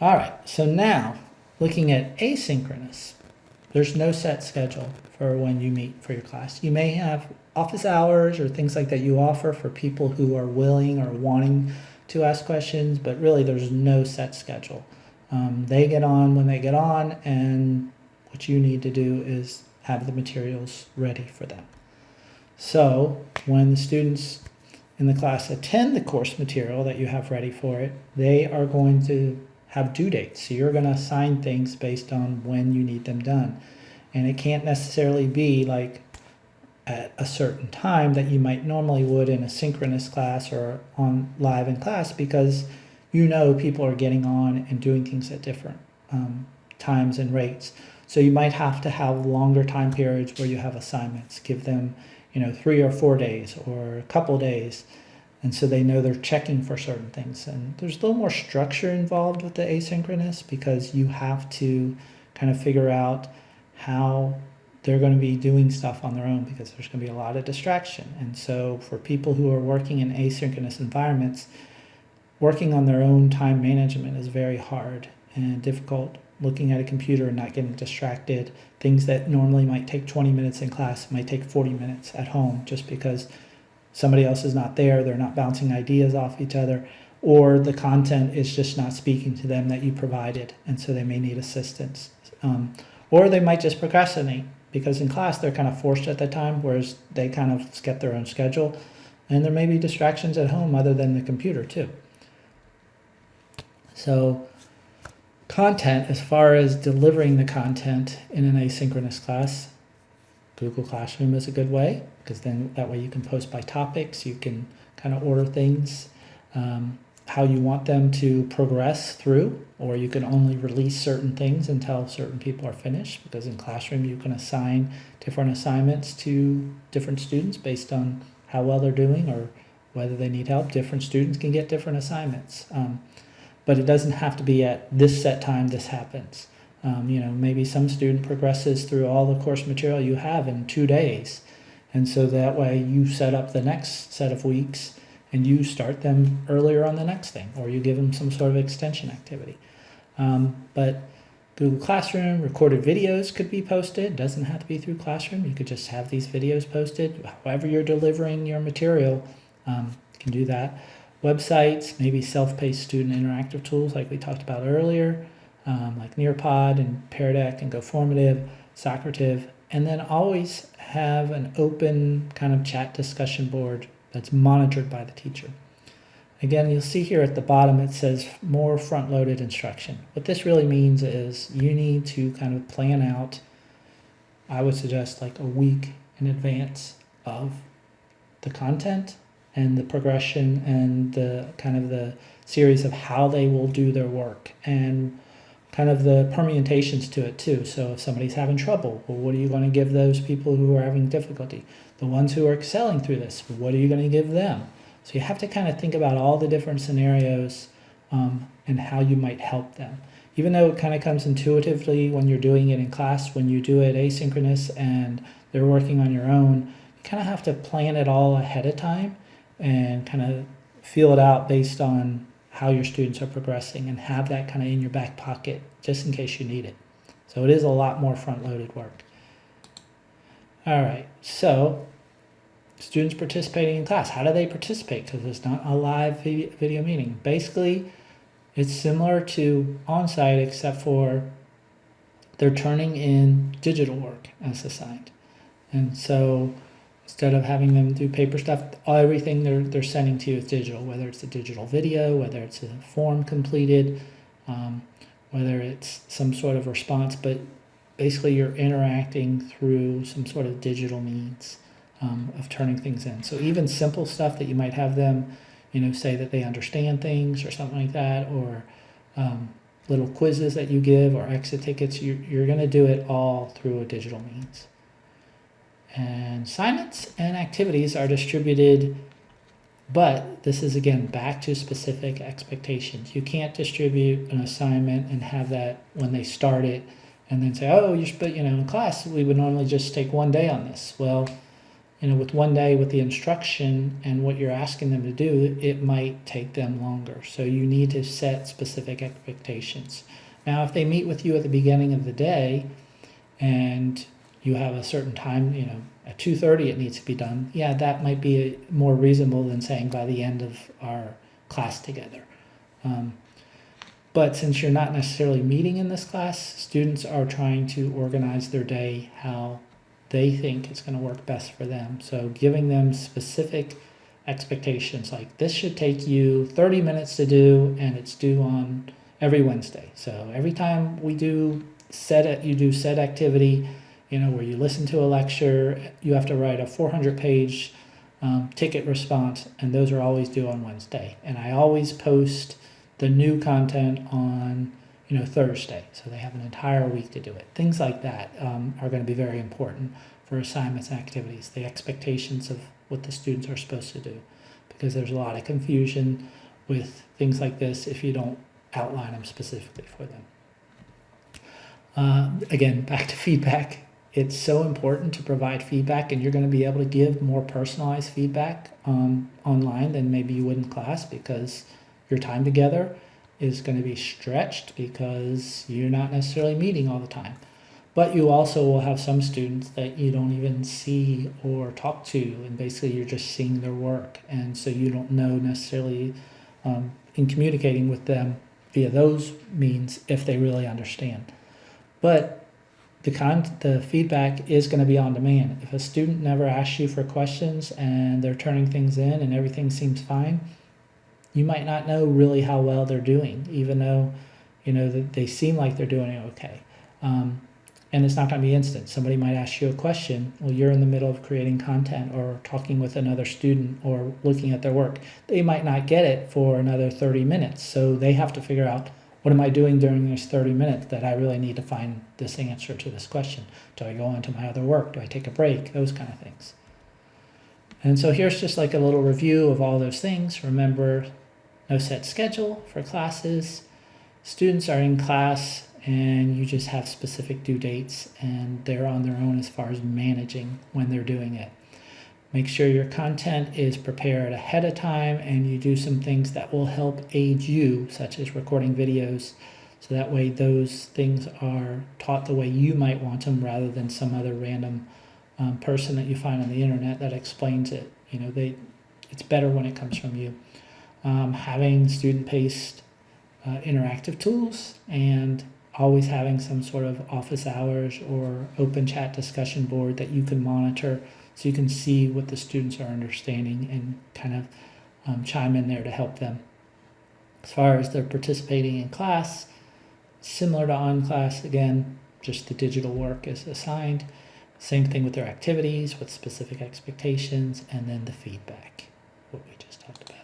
All right, so now looking at asynchronous, there's no set schedule for when you meet for your class. You may have office hours or things like that you offer for people who are willing or wanting to ask questions, but really there's no set schedule. They get on when they get on, and what you need to do is have the materials ready for them. So when the students in the class attend the course material that you have ready for it, they are going to have due dates. So you're going to assign things based on when you need them done. And it can't necessarily be like at a certain time that you might normally would in a synchronous class or on live in class, because you know people are getting on and doing things at different times and rates. So you might have to have longer time periods where you have assignments, give them 3 or 4 days or a couple days, and so they know they're checking for certain things. And there's a little more structure involved with the asynchronous, because you have to kind of figure out how they're going to be doing stuff on their own, because there's going to be a lot of distraction. And so for people who are working in asynchronous environments, working on their own time management is very hard and difficult. Looking at a computer and not getting distracted, things that normally might take 20 minutes in class might take 40 minutes at home, just because somebody else is not there, they're not bouncing ideas off each other, or the content is just not speaking to them that you provided, and so they may need assistance. Or they might just procrastinate, because in class they're kind of forced at that time, whereas they kind of get their own schedule, and there may be distractions at home other than the computer too. So content, as far as delivering the content in an asynchronous class, Google Classroom is a good way, because then that way you can post by topics, you can kind of order things how you want them to progress through, or you can only release certain things until certain people are finished, because in Classroom you can assign different assignments to different students based on how well they're doing or whether they need help. Different students can get different assignments. But it doesn't have to be at this set time this happens. Maybe some student progresses through all the course material you have in 2 days. And so that way you set up the next set of weeks and you start them earlier on the next thing, or you give them some sort of extension activity. But Google Classroom, recorded videos could be posted. It doesn't have to be through Classroom. You could just have these videos posted. However you're delivering your material, you can do that. Websites, maybe self-paced student interactive tools like we talked about earlier, like Nearpod and Pear Deck and GoFormative, Socrative, and then always have an open kind of chat discussion board that's monitored by the teacher. Again, you'll see here at the bottom it says more front-loaded instruction. What this really means is you need to kind of plan out, I would suggest like a week in advance of the content and the progression and the kind of the series of how they will do their work and kind of the permutations to it too. So if somebody's having trouble, well, what are you going to give those people who are having difficulty? The ones who are excelling through this, what are you going to give them? So you have to kind of think about all the different scenarios and how you might help them. Even though it kind of comes intuitively when you're doing it in class, when you do it asynchronous and they're working on your own, you kind of have to plan it all ahead of time and kind of feel it out based on how your students are progressing, and have that kind of in your back pocket just in case you need it. So it is a lot more front-loaded work. All right, so students participating in class, how do they participate? Because it's not a live video meeting. Basically, it's similar to on-site except for they're turning in digital work as assigned. And so instead of having them do paper stuff, everything they're sending to you is digital, whether it's a digital video, whether it's a form completed, whether it's some sort of response, but basically you're interacting through some sort of digital means of turning things in. So even simple stuff that you might have them, say that they understand things or something like that, or little quizzes that you give or exit tickets, you're going to do it all through a digital means. And assignments and activities are distributed, but this is again back to specific expectations. You can't distribute an assignment and have that when they start it and then say, oh, in class we would normally just take 1 day on this. Well, with one day with the instruction and what you're asking them to do, it might take them longer. So you need to set specific expectations. Now, if they meet with you at the beginning of the day and you have a certain time, at 2:30 it needs to be done, yeah, that might be more reasonable than saying by the end of our class together. But since you're not necessarily meeting in this class, students are trying to organize their day how they think it's going to work best for them. So giving them specific expectations, like this should take you 30 minutes to do, and it's due on every Wednesday. So every time we do you do set activity, where you listen to a lecture, you have to write a 400-page ticket response, and those are always due on Wednesday. And I always post the new content on Thursday, so they have an entire week to do it. Things like that are going to be very important for assignments and activities, the expectations of what the students are supposed to do, because there's a lot of confusion with things like this if you don't outline them specifically for them. Again, back to feedback. It's so important to provide feedback, and you're going to be able to give more personalized feedback online than maybe you would in class, because your time together is going to be stretched because you're not necessarily meeting all the time. But you also will have some students that you don't even see or talk to, and basically you're just seeing their work, and so you don't know necessarily in communicating with them via those means if they really understand. But the feedback is going to be on demand. If a student never asks you for questions and they're turning things in and everything seems fine, you might not know really how well they're doing, even though that they seem like they're doing it okay. And it's not going to be instant. Somebody might ask you a question. Well, you're in the middle of creating content or talking with another student or looking at their work. They might not get it for another 30 minutes. So they have to figure out, what am I doing during this 30 minutes that I really need to find this answer to this question? Do I go on to my other work? Do I take a break? Those kind of things. And so here's just like a little review of all those things. Remember, no set schedule for classes. Students are in class and you just have specific due dates, and they're on their own as far as managing when they're doing it. Make sure your content is prepared ahead of time, and you do some things that will help aid you, such as recording videos, so that way those things are taught the way you might want them rather than some other random person that you find on the internet that explains it. It's better when it comes from you. Having student-paced interactive tools, and always having some sort of office hours or open chat discussion board that you can monitor so you can see what the students are understanding and kind of chime in there to help them. As far as they're participating in class, similar to on class, again, just the digital work is assigned. Same thing with their activities with specific expectations, and then the feedback, what we just talked about.